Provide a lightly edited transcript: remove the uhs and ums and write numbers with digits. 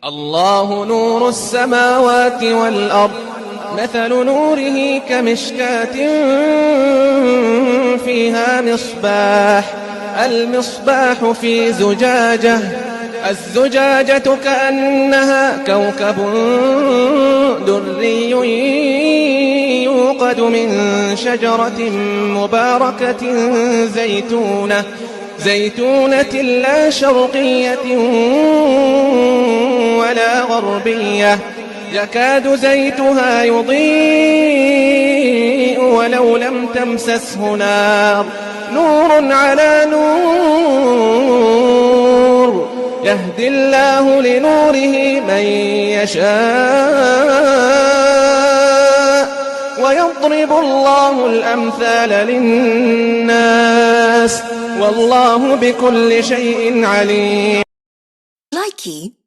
الله نور السماوات والأرض مثل نوره كمشكاة فيها مصباح المصباح في زجاجة الزجاجة كأنها كوكب دري يوقد من شجرة مباركة زيتونة لا شرقية ولا غربية يكاد زيتها يضيء ولو لم تمسسه نار نور على نور يهدي الله لنوره من يشاء ويضرب الله الأمثال للناس والله بكل شيء عليم. Likey